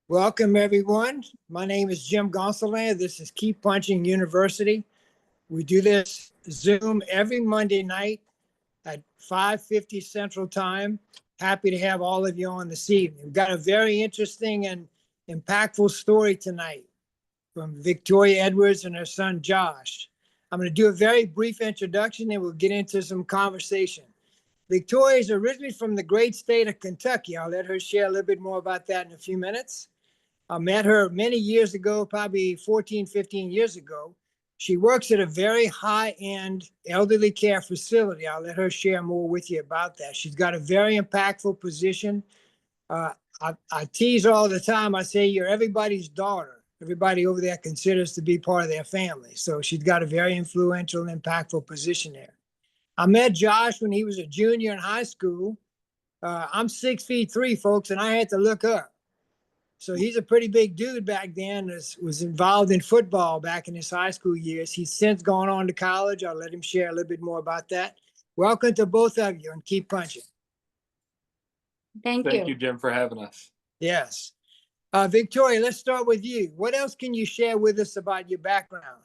Welcome, everyone. My name is Jim Gonsoulin. This is Keep Punching University. We do this Zoom every Monday night at 5:50 Central Time. Happy to have all of you on this evening. We've got a very interesting and impactful story tonight from Victoria Edwards and her son, Josh. I'm going to do a very brief introduction and we'll get into some conversation. Victoria is originally from the great state of Kentucky. I'll let her share a little bit more about that in a few minutes. I met her many years ago, probably 14, 15 years ago. She works at a very high-end elderly care facility. I'll let her share more with you about that. She's got a very impactful position. I tease her all the time. I say, you're everybody's daughter. Everybody over there considers to be part of their family. So she's got a very influential and impactful position there. I met Josh when he was a junior in high school. I'm 6'3", folks, and I had to look up. So he's a pretty big dude back then, was involved in football back in his high school years. He's since gone on to college. I'll let him share a little bit more about that. Welcome to both of you and keep punching. Thank you, Jim, for having us. Yes. Victoria, let's start with you. What else can you share with us about your background?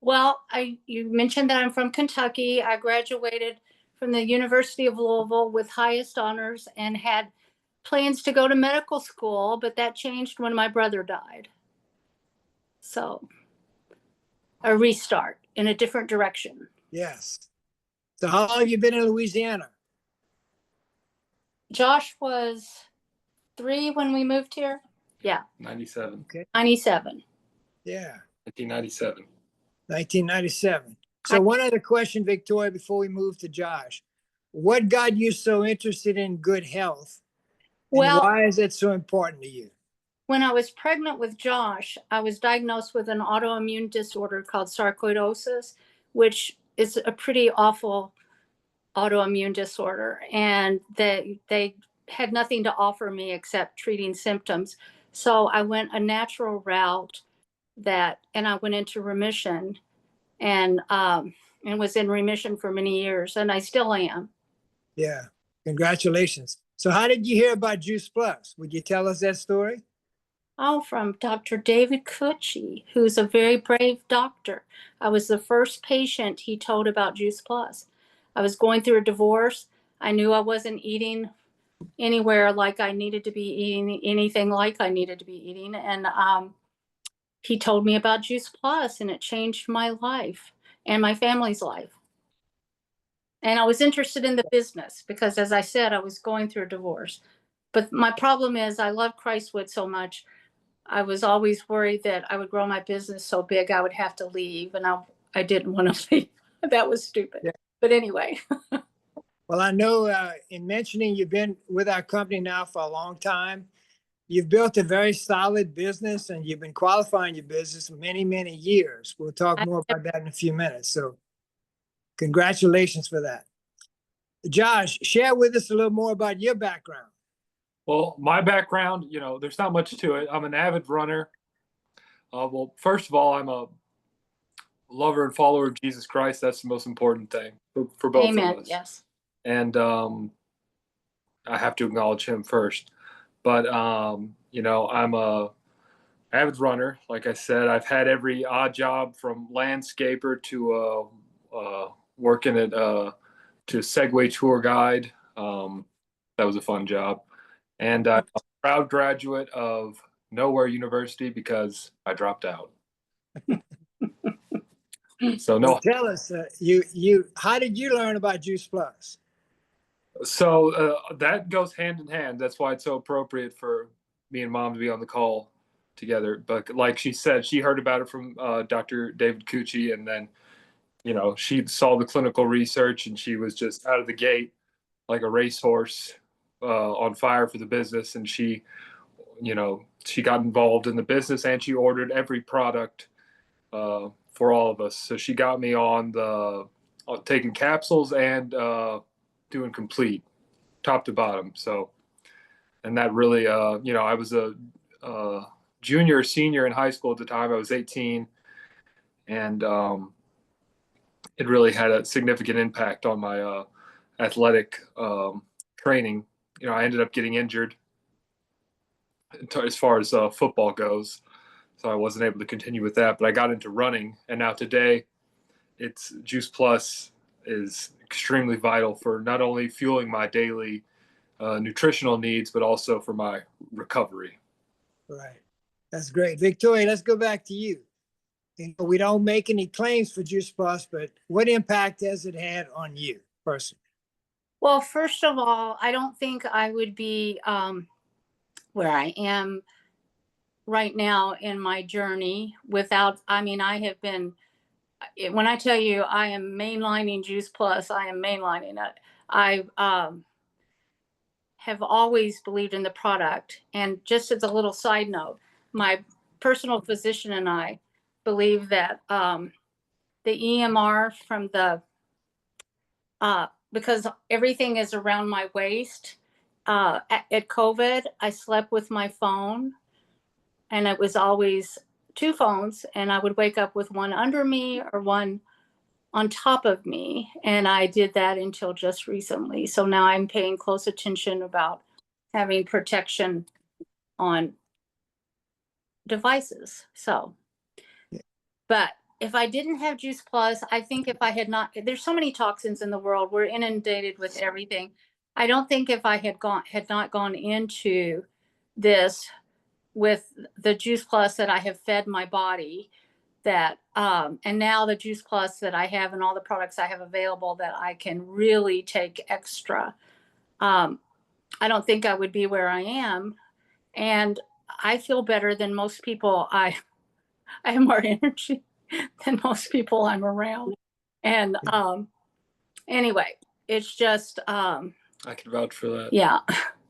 Well, you mentioned that I'm from Kentucky. I graduated from the University of Louisville with highest honors and had plans to go to medical school, but that changed when my brother died. So a restart in a different direction. Yes. So how long have you been in Louisiana? Josh was 3 when we moved here. Yeah. 97. Okay. 97. Yeah. 1997. 1997. So one other question, Victoria, before we move to Josh. What got you so interested in good health? Well, why is it so important to you? When I was pregnant with Josh, I was diagnosed with an autoimmune disorder called sarcoidosis, which is a pretty awful autoimmune disorder. And they had nothing to offer me except treating symptoms. So I went a natural route and I went into remission and was in remission for many years, and I still am. Yeah, congratulations. So how did you hear about Juice Plus? Would you tell us that story? Oh, from Dr. David Cucci, who's a very brave doctor. I was the first patient he told about Juice Plus. I was going through a divorce. I knew I wasn't eating anywhere like I needed to be eating, anything like I needed to be eating. And he told me about Juice Plus, and it changed my life and my family's life. And I was interested in the business because, as I said, I was going through a divorce. But my problem is I love Christwood so much. I was always worried that I would grow my business so big I would have to leave, and I didn't want to leave. That was stupid. Yeah. But anyway. Well, I know in mentioning you've been with our company now for a long time. You've built a very solid business, and you've been qualifying your business for many, many years. We'll talk more about that in a few minutes. So congratulations for that. Josh, share with us a little more about your background. Well, my background, there's not much to it. I'm an avid runner. Well, first of all, I'm a lover and follower of Jesus Christ. That's the most important thing for both Amen. of us. Yes. And I have to acknowledge him first. But, I'm a avid runner. Like I said, I've had every odd job from landscaper to working at to Segway tour guide. That was a fun job. And I'm a proud graduate of Nowhere University because I dropped out. So no. Well, tell us, how did you learn about Juice Plus? So that goes hand in hand. That's why it's so appropriate for me and Mom to be on the call together. But like she said, she heard about it from Dr. David Cucci, and then, she saw the clinical research, and she was just out of the gate like a racehorse on fire for the business. And she got involved in the business, and she ordered every product for all of us. So she got me on the taking capsules and doing complete top to bottom. So, and that really, I was a junior or senior in high school at the time. I was 18, and it really had a significant impact on my athletic training. I ended up getting injured as far as football goes. So I wasn't able to continue with that, but I got into running, and now today, it's Juice Plus is extremely vital for not only fueling my daily nutritional needs, but also for my recovery. Right. That's great. Victoria, let's go back to you. You know, we don't make any claims for Juice Plus, but what impact has it had on you personally? Well, first of all, I don't think I would be where I am right now in my journey without, I mean, I have been, when I tell you I am mainlining Juice Plus, I am mainlining it. I have always believed in the product. And just as a little side note, my personal physician and I believe that the EMR from the, because everything is around my waist, at COVID, I slept with my phone, and it was always two phones, and I would wake up with one under me or one on top of me. And I did that until just recently. So now I'm paying close attention about having protection on devices. So, but if I didn't have Juice Plus, I think if I had not, there's so many toxins in the world, we're inundated with everything. I don't think if I had not gone into this with the Juice Plus that I have fed my body, that and now the Juice Plus that I have and all the products I have available that I can really take extra, I don't think I would be where I am. And I feel better than most people. I have more energy than most people I'm around. And anyway, it's just I can vouch for that. yeah,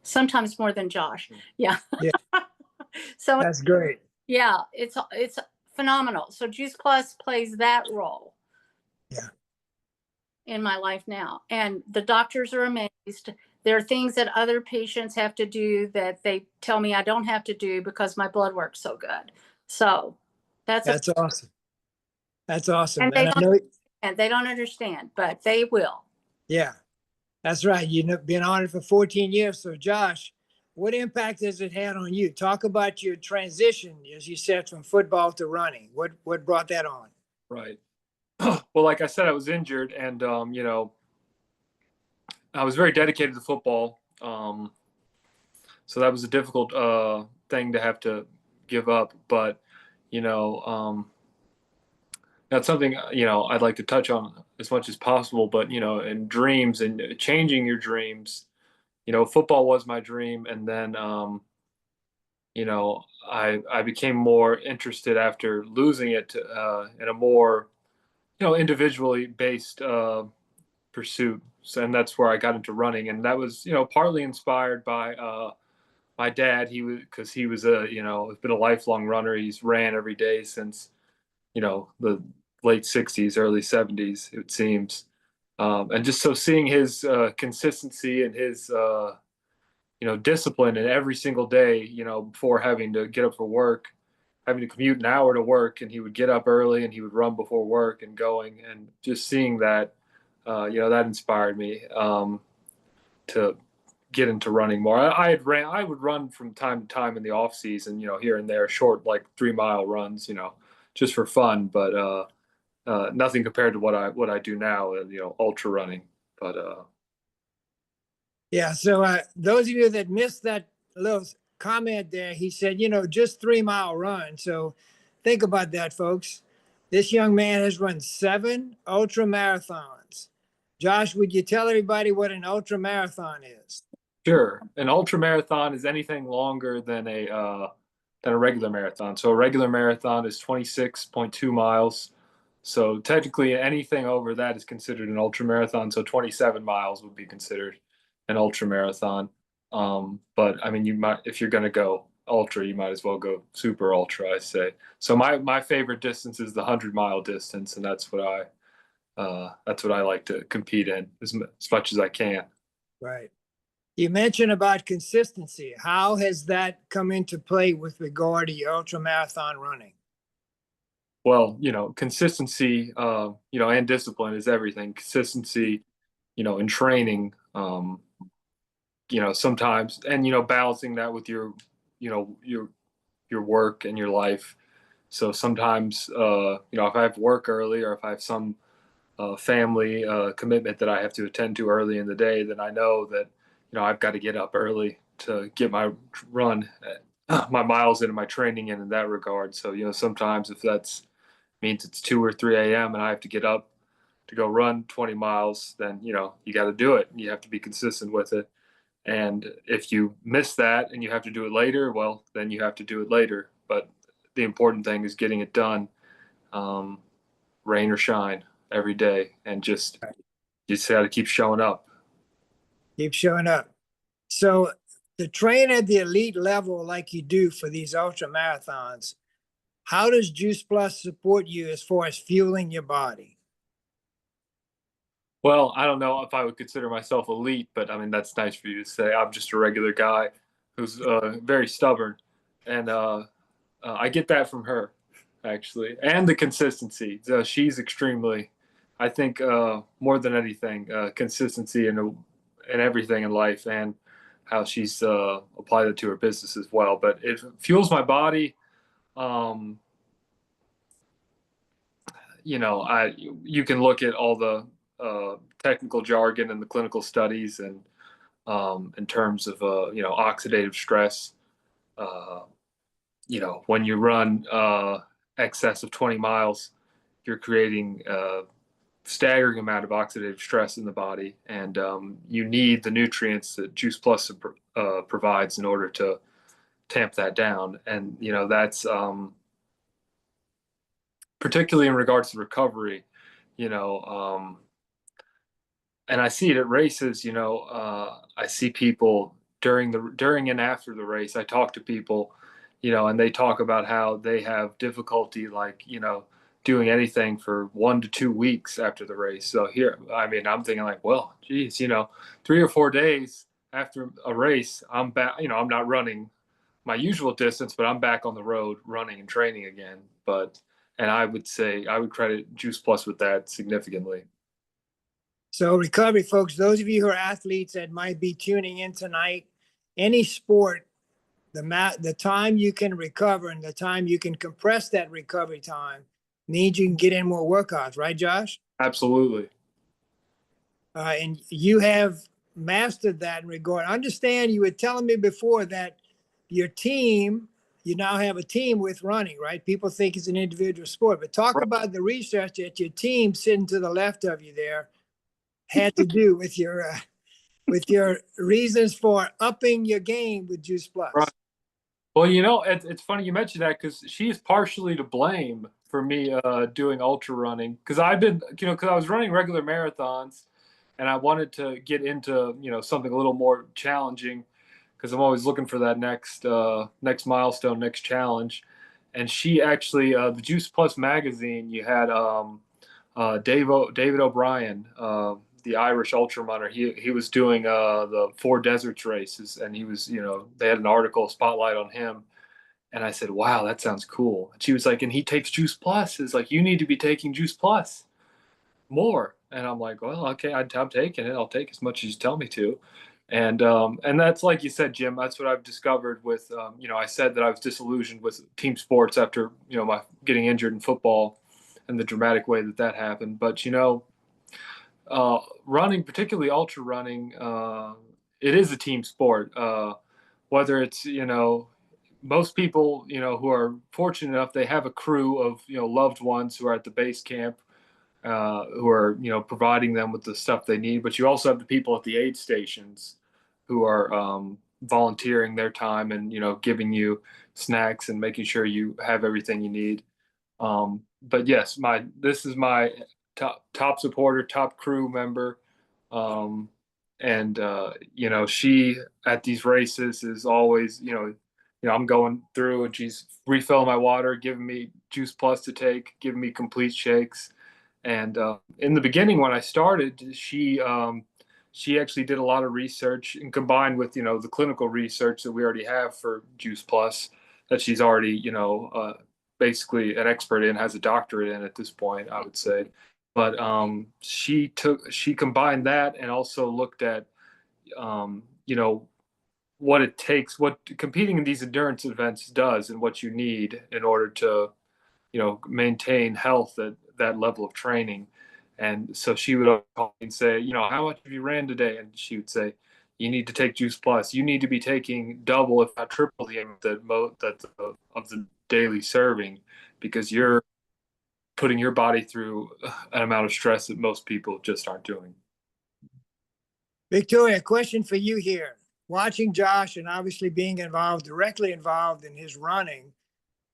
sometimes more than Josh. Yeah. Yeah. So That's great. yeah, it's phenomenal. So Juice Plus plays that role. Yeah. In my life now. And the doctors are amazed. There are things that other patients have to do that they tell me I don't have to do because my blood works so good. So that's awesome. That's awesome. and And I know, they don't understand, but they will. yeah, that's right. You've been on it for 14 years. So Josh, what impact has it had on you? Talk about your transition, as you said, from football to running. What brought that on? Right. Well, like I said, I was injured, and you know, I was very dedicated to football. So that was a difficult thing to have to give up. But you know, that's something you know I'd like to touch on as much as possible. But you know, in dreams and changing your dreams, you know, football was my dream, and then you know, I became more interested after losing it in a more you know individually based pursuit. So, and that's where I got into running, and that was you know partly inspired by my dad. He was a you know has been a lifelong runner. He's ran every day since you know the late '60s, early '70s, it seems. And just so seeing his consistency and his you know discipline in every single day, you know, before having to get up for work, having to commute an hour to work, and he would get up early and he would run before work and going, and just seeing that, you know, that inspired me to get into running more. I would run from time to time in the off season, you know, here and there, short like 3 mile runs, you know, just for fun, but nothing compared to what I do now, you know, ultra running. But Yeah. So those of you that missed that little comment there, he said, you know, just 3 mile run. So think about that, folks. This young man has run 7 ultra marathons. Josh, would you tell everybody what an ultra marathon is? sure, an ultra marathon is anything longer than a regular marathon. So a regular marathon is 26.2 miles. So technically, anything over that is considered an ultra marathon. So 27 miles would be considered an ultra marathon. But I mean, you might if you're going to go ultra, you might as well go super ultra, I say. So my favorite distance is the 100-mile distance, and that's what I like to compete in as much as I can. Right. You mentioned about consistency. How has that come into play with regard to your ultra marathon running? Well, you know, consistency, you know, and discipline is everything. Consistency, you know, in training, you know, sometimes, and you know, balancing that with your your work and your life. So sometimes, if I have work early, or if I have some family commitment that I have to attend to early in the day, then I know that, I've got to get up early to get my run, my miles in and my training in that regard. So, sometimes if that's means it's 2 or 3 a.m. and I have to get up to go run 20 miles, then, you got to do it. You have to be consistent with it. And if you miss that and you have to do it later, well, then you have to do it later. But the important thing is getting it done, rain or shine, every day, and just got to keep showing up. Keep showing up. So to train at the elite level like you do for these ultra marathons, how does Juice Plus support you as far as fueling your body? Well, I don't know if I would consider myself elite, but I mean, that's nice for you to say. I'm just a regular guy who's very stubborn. And I get that from her, actually, and the consistency. She's extremely, I think, more than anything, consistency in everything in life, and how she's applied it to her business as well. But it fuels my body. You can look at all the technical jargon and the clinical studies, and in terms of oxidative stress. When you run excess of 20 miles, you're creating a staggering amount of oxidative stress in the body, and you need the nutrients that Juice Plus provides in order to tamp that down. And that's particularly in regards to recovery. you know, um, and I see it at races. I see people during and after the race. I talk to people, and they talk about how they have difficulty, like, doing anything for 1 to 2 weeks after the race. So here, I mean, I'm thinking like, well, geez, 3 or 4 days after a race, I'm back. I'm not running my usual distance, but I'm back on the road running and training again. And I would say I would credit Juice Plus with that significantly. So recovery, folks, those of you who are athletes that might be tuning in tonight, any sport, the time you can recover and the time you can compress that recovery time means you can get in more workouts, right, Josh? Absolutely. And you have mastered that in regard. I understand you were telling me before that your team, you now have a team with running, right? People think it's an individual sport, but talk Right. about the research that your team sitting to the left of you there had to do with your reasons for upping your game with Juice Plus. Right. Well, it's funny you mentioned that, because she's partially to blame for me doing ultra running, because I was running regular marathons, and I wanted to get into something a little more challenging, because I'm always looking for that next milestone, next challenge. And she actually, the Juice Plus magazine, you had David O'Brien, the Irish ultra runner. He was doing the 4 deserts races, and he was, they had an article spotlight on him. And I said, wow, that sounds cool. And she was like, and he takes Juice Plus. It's like, you need to be taking Juice Plus more. And I'm like, well, okay, I'm taking it. I'll take as much as you tell me to. And that's, like you said, Jim, that's what I've discovered with, I said that I was disillusioned with team sports after, my getting injured in football and the dramatic way that happened. But, running, particularly ultra running, it is a team sport. Whether it's, most people, who are fortunate enough, they have a crew of, loved ones who are at the base camp, who are, providing them with the stuff they need. But you also have the people at the aid stations who are volunteering their time and, giving you snacks and making sure you have everything you need. But yes, this is my top supporter, top crew member. And she at these races is always, I'm going through and she's refilling my water, giving me Juice Plus to take, giving me complete shakes. And in the beginning, when I started, she actually did a lot of research, and combined with, the clinical research that we already have for Juice Plus, that she's already, basically an expert in, has a doctorate in at this point, I would say. But she combined that, and also looked at, what it takes, what competing in these endurance events does, and what you need in order to, maintain health at that level of training. And so she would call me and say, how much have you ran today? And she would say, you need to take Juice Plus. You need to be taking double, if not triple, the amount of the daily serving, because you're putting your body through an amount of stress that most people just aren't doing. Victoria, question for you here. Watching Josh and obviously being directly involved in his running,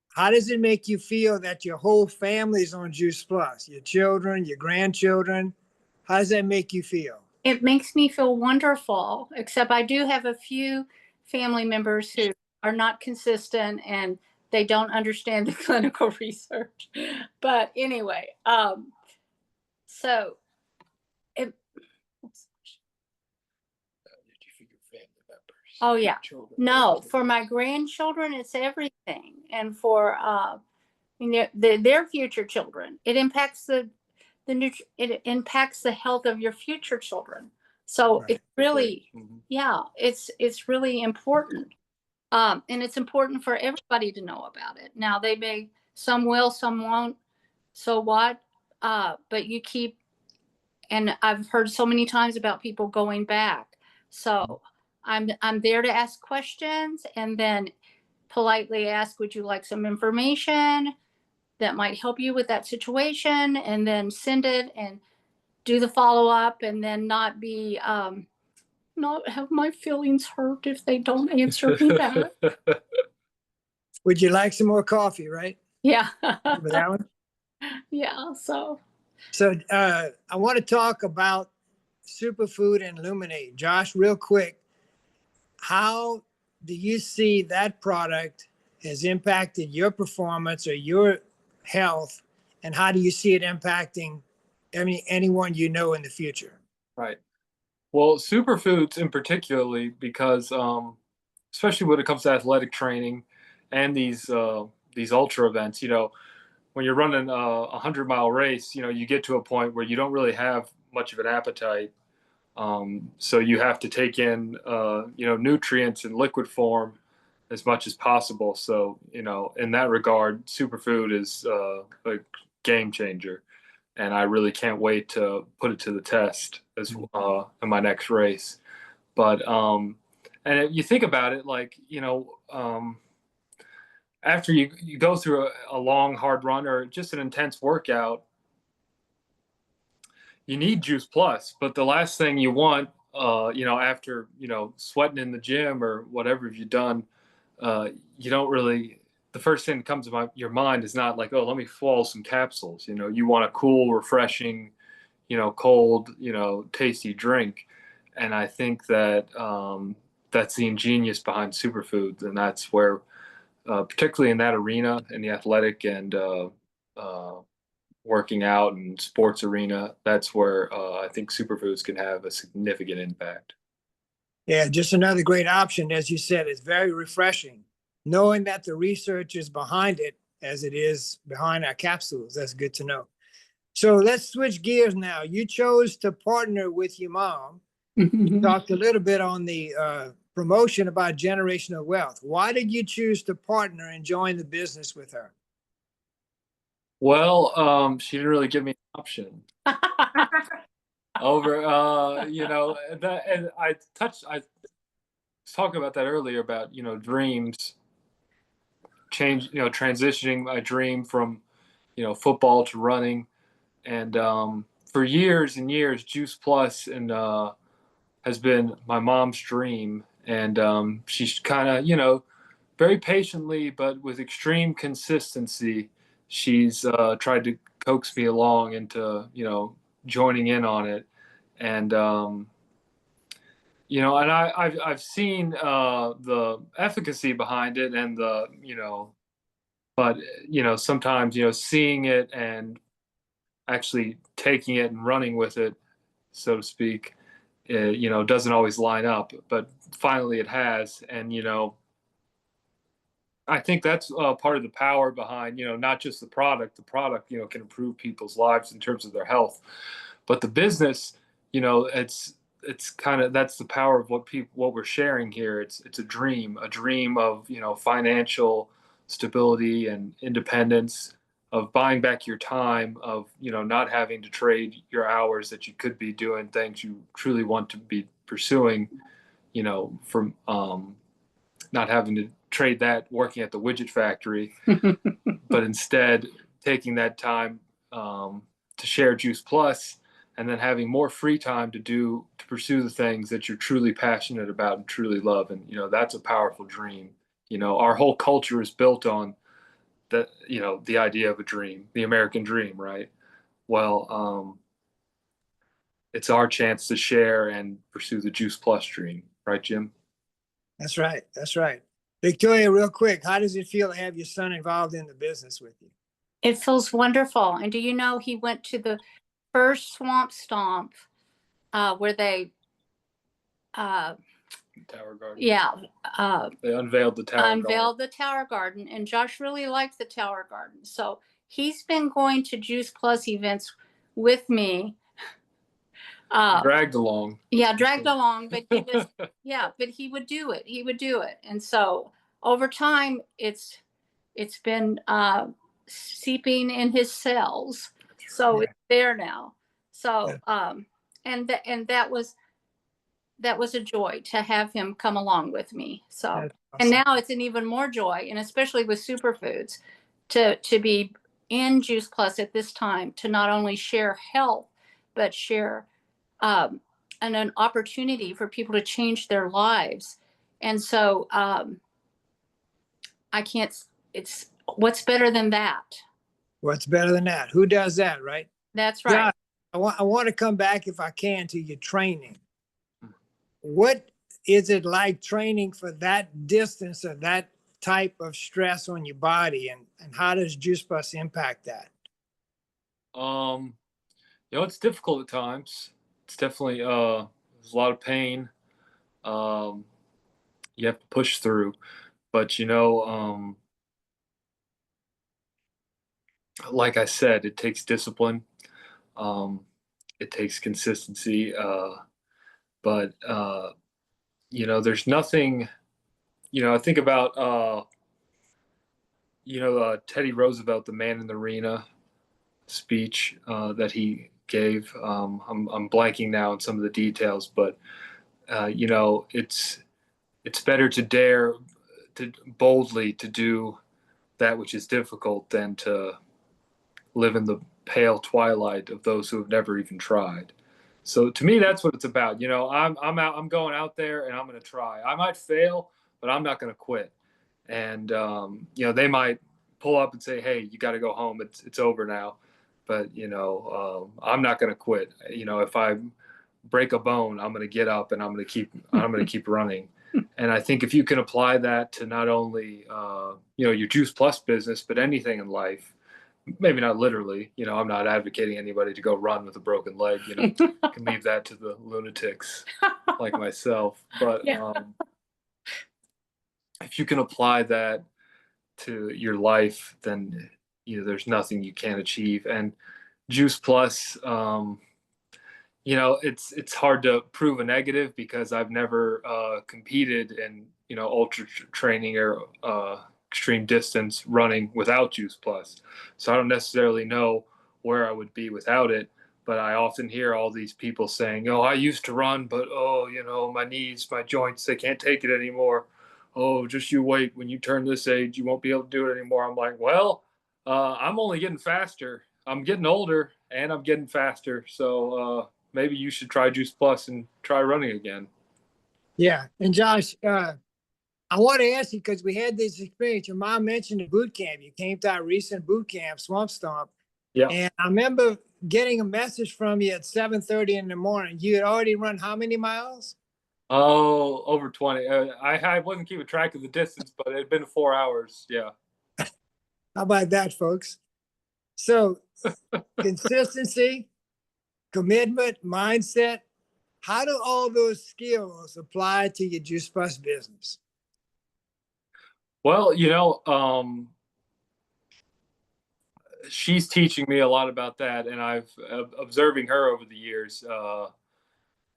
how does it make you feel that your whole family's on Juice Plus? Your children, your grandchildren? How does that make you feel? It makes me feel wonderful, except I do have a few family members who are not consistent and they don't understand the clinical research. But anyway, so it, oh yeah, no, for my grandchildren, it's everything. And for their future children, it impacts it impacts the health of your future children. So Right. it's really, yeah, it's really important. And it's important for everybody to know about it. Now some will, some won't. So what? But you keep, and I've heard so many times about people going back. So I'm there to ask questions and then politely ask, would you like some information that might help you with that situation? And then send it and do the follow-up, and then not have my feelings hurt if they don't answer me back. Would you like some more coffee, right? Yeah. Remember that one? Yeah. So I want to talk about Superfood and Luminate. Josh, real quick, how do you see that product has impacted your performance or your health, and how do you see it impacting anyone you know in the future? Right. Well, superfoods in particularly, because especially when it comes to athletic training and these ultra events, when you're running a 100-mile race, you get to a point where you don't really have much of an appetite. So you have to take in, nutrients in liquid form as much as possible. So, in that regard, superfood is a game changer. And I really can't wait to put it to the test in my next race. But and you think about it, like, after you go through a long, hard run or just an intense workout, you need Juice Plus. But the last thing you want, after, sweating in the gym or whatever you've done, you don't really, the first thing that comes to your mind is not like, oh, let me swallow some capsules. You want a cool, refreshing, cold, tasty drink. And I think that that's the ingenious behind superfoods. And that's where, particularly in that arena, in the athletic and working out and sports arena, that's where I think superfoods can have a significant impact. Yeah, just another great option. As you said, it's very refreshing. Knowing that the research is behind it as it is behind our capsules, that's good to know. So let's switch gears now. You chose to partner with your mom. You talked a little bit on the promotion about generational wealth. Why did you choose to partner and join the business with her? Well, she didn't really give me an option. Over, that, and I was talking about that earlier about, dreams transitioning my dream from, football to running. And for years and years, Juice Plus has been my mom's dream. And she's kind of, very patiently, but with extreme consistency, she's tried to coax me along into, joining in on it. And, and I've seen the efficacy behind it and but, sometimes, seeing it and actually taking it and running with it, so to speak, doesn't always line up, but finally it has. And, I think that's part of the power behind, not just the product. The product, can improve people's lives in terms of their health, but the business, it's kind of, that's the power of what we're sharing here. It's a dream of, financial stability and independence, of buying back your time, of, not having to trade your hours that you could be doing things you truly want to be pursuing, from not having to trade that working at the widget factory, but instead taking that time to share Juice Plus, and then having more free time to pursue the things that you're truly passionate about and truly love. And, that's a powerful dream. Our whole culture is built on that, the idea of a dream, the American dream, right? Well, it's our chance to share and pursue the Juice Plus dream, right, Jim? That's right. That's right. Victoria, real quick, how does it feel to have your son involved in the business with you? It feels wonderful. And do you know he went to the first Swamp Stomp where they Tower Garden. yeah They unveiled the Tower Garden. the Tower Garden, and Josh really liked the Tower Garden. So he's been going to Juice Plus events with me. Dragged along. Yeah, dragged along, but he was but he would do it. He would do it. And so over time it's been seeping in his cells. So it's there now. So and that was a joy to have him come along with me. So Awesome. And now it's an even more joy, and especially with superfoods, to be in Juice Plus at this time, to not only share health, but share an opportunity for people to change their lives. And so I can't, it's, what's better than that? What's better than that? Who does that, right? That's right. Yeah, I want to come back, if I can, to your training. What is it like training for that distance or that type of stress on your body, and how does Juice Plus impact that? It's difficult at times. It's definitely there's a lot of pain. You have to push through, but like I said, it takes discipline. It takes consistency. But there's nothing. I think about Teddy Roosevelt, the Man in the Arena speech that he gave. I'm blanking now on some of the details, but it's better to dare to boldly to do that which is difficult than to live in the pale twilight of those who have never even tried. So to me, that's what it's about. I'm going out there and I'm going to try. I might fail, but I'm not going to quit. And they might pull up and say, "Hey, you got to go home. It's over now." But I'm not going to quit. If I break a bone, I'm going to get up and I'm going to keep running. And I think if you can apply that to not only your Juice Plus business, but anything in life, maybe not literally, I'm not advocating anybody to go run with a broken leg, you can leave that to the lunatics like myself. But if you can apply that to your life, then there's nothing you can't achieve. And Juice Plus, it's hard to prove a negative because I've never competed in ultra training or extreme distance running without Juice Plus, so I don't necessarily know where I would be without it. But I often hear all these people saying, "Oh, I used to run, but my knees, my joints, they can't take it anymore. Oh, just you wait. When you turn this age, you won't be able to do it anymore." I'm like, well, I'm only getting faster. I'm getting older and I'm getting faster. So maybe you should try Juice Plus and try running again. Yeah. And Josh, I want to ask you, because we had this experience. Your mom mentioned the boot camp. You came to our recent boot camp, Swamp Stomp. Yeah. And I remember getting a message from you at 7:30 in the morning. You had already run how many miles? Oh, over 20. I wasn't keeping track of the distance, but it had been 4 hours. Yeah. How about that, folks? So consistency, commitment, mindset. How do all those skills apply to your Juice Plus business? Well, she's teaching me a lot about that, and I've observing her over the years.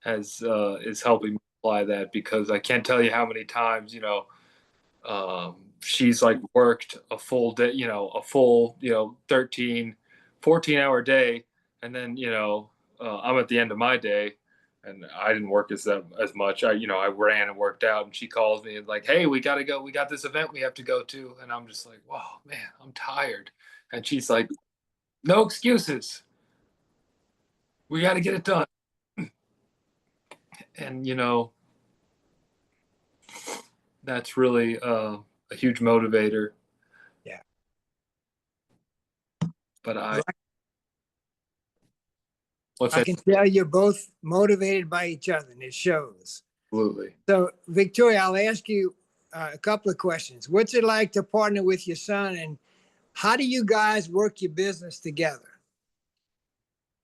is helping me apply that, because I can't tell you how many times, she's like worked a full day, a full, 13, 14-hour day. And then, I'm at the end of my day and I didn't work as much. I ran and worked out, and she calls me and like, hey, we got to go. We got this event we have to go to. And I'm just like, wow, man, I'm tired. And she's like, no excuses. We got to get it done. And, that's really a huge motivator. Yeah. But I can tell you're both motivated by each other, and it shows. Absolutely. So, Victoria, I'll ask you a couple of questions. What's it like to partner with your son, and how do you guys work your business together?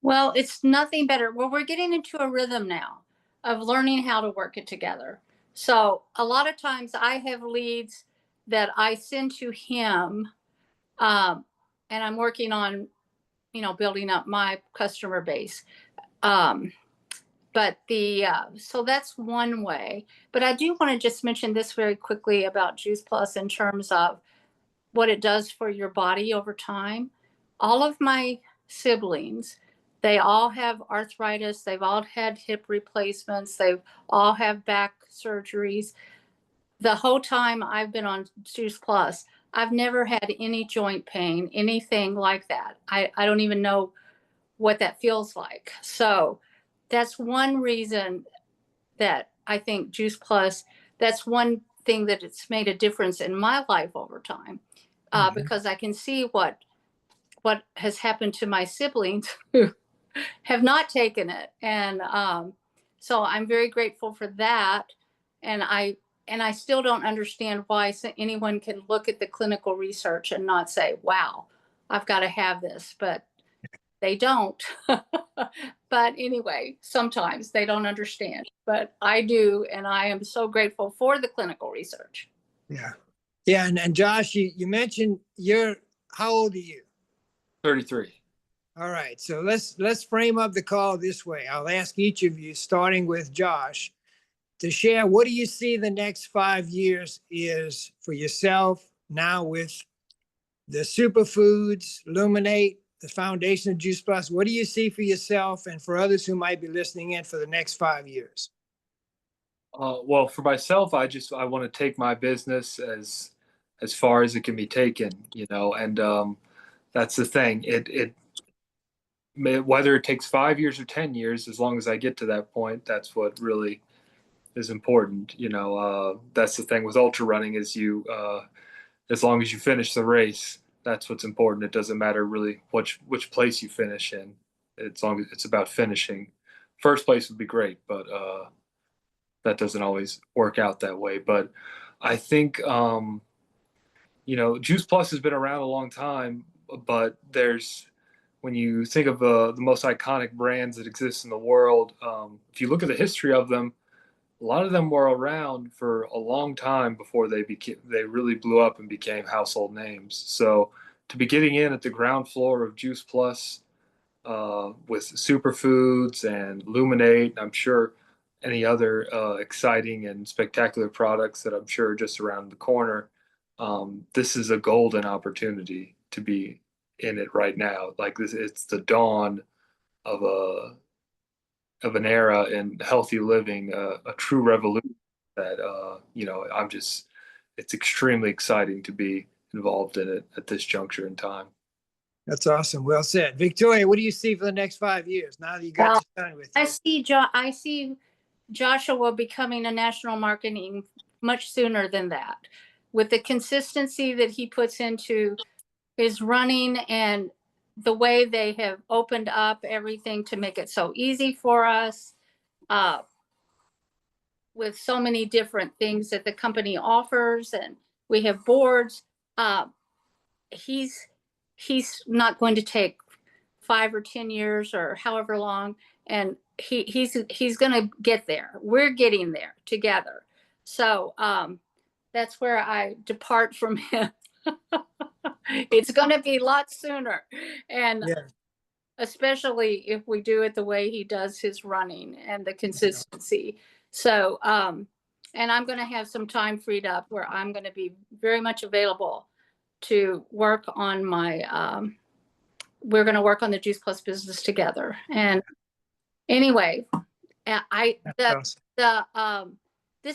Well, it's nothing better. Well, we're getting into a rhythm now of learning how to work it together. So a lot of times I have leads that I send to him, and I'm working on, building up my customer base. But so that's one way. But I do want to just mention this very quickly about Juice Plus in terms of what it does for your body over time. All of my siblings, they all have arthritis. They've all had hip replacements. They've all have back surgeries. The whole time I've been on Juice Plus, I've never had any joint pain, anything like that. I don't even know what that feels like. So that's one reason that I think Juice Plus, that's one thing that it's made a difference in my life over time, because I can see what has happened to my siblings who have not taken it. And so I'm very grateful for that. And I still don't understand why anyone can look at the clinical research and not say, wow, I've got to have this, but they don't. But anyway, sometimes they don't understand, but I do. And I am so grateful for the clinical research. Yeah. Yeah. And Josh, you mentioned how old are you? 33. All right. So let's frame up the call this way. I'll ask each of you, starting with Josh, to share what do you see the next 5 years is for yourself now with the superfoods, Luminate, the foundation of Juice Plus. What do you see for yourself and for others who might be listening in for the next 5 years? Well, for myself, I want to take my business as far as it can be taken, and that's the thing. Whether it takes 5 years or 10 years, as long as I get to that point, that's what really is important. That's the thing with ultra running is as long as you finish the race, that's what's important. It doesn't matter really which place you finish in, as long as it's about finishing. First place would be great, but that doesn't always work out that way. But I think, Juice Plus has been around a long time, but when you think of the most iconic brands that exist in the world, if you look at the history of them, a lot of them were around for a long time before they really blew up and became household names. So to be getting in at the ground floor of Juice Plus with superfoods and Luminate, I'm sure any other exciting and spectacular products that I'm sure are just around the corner, this is a golden opportunity to be in it right now. Like this, it's the dawn of an era in healthy living, a true revolution that it's extremely exciting to be involved in it at this juncture in time. That's awesome. Well said. Victoria, what do you see for the next 5 years now that you got to sign with you? I see Joshua becoming a national marketing much sooner than that. With the consistency that he puts into his running and the way they have opened up everything to make it so easy for us, with so many different things that the company offers, and we have boards. He's not going to take 5 or 10 years or however long, and he's going to get there. We're getting there together. So that's where I depart from him. It's going to be a lot sooner. And Yeah. especially if we do it the way he does his running and the consistency. So, and I'm going to have some time freed up where I'm going to be very much available to work on my, we're going to work on the Juice Plus business together. And anyway, this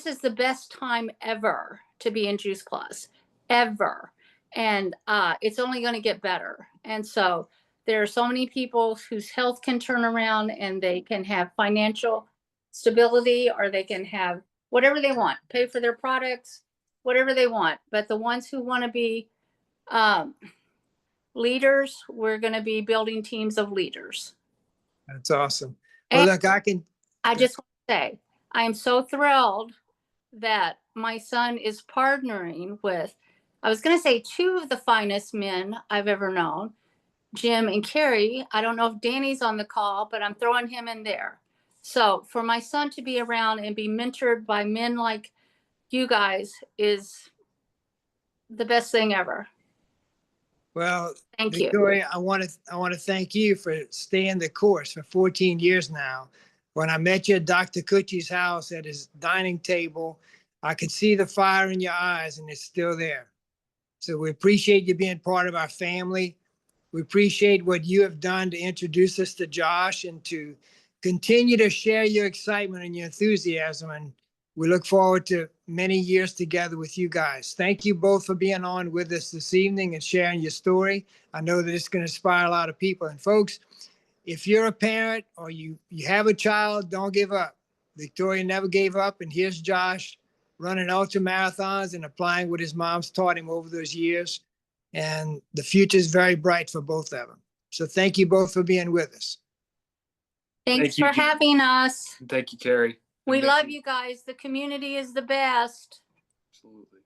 is the best time ever to be in Juice Plus, ever. And it's only going to get better. And so there are so many people whose health can turn around and they can have financial stability, or they can have whatever they want, pay for their products, whatever they want. But the ones who want to be leaders, we're going to be building teams of leaders. That's awesome. Well, look, I just want to say, I am so thrilled that my son is partnering with, I was going to say, two of the finest men I've ever known, Jim and Carrie. I don't know if Danny's on the call, but I'm throwing him in there. So for my son to be around and be mentored by men like you guys is the best thing ever. Well, thank you. Victoria, I want to thank you for staying the course for 14 years now. When I met you at Dr. Cucci's house at his dining table, I could see the fire in your eyes, and it's still there. So we appreciate you being part of our family. We appreciate what you have done to introduce us to Josh and to continue to share your excitement and your enthusiasm. And we look forward to many years together with you guys. Thank you both for being on with us this evening and sharing your story. I know that it's going to inspire a lot of people. And folks, if you're a parent or you have a child, don't give up. Victoria never gave up. And here's Josh running ultra marathons and applying what his mom's taught him over those years. And the future is very bright for both of them. So thank you both for being with us. Thanks for having us. Thank you, Carrie. We love you guys. The community is the best. Absolutely.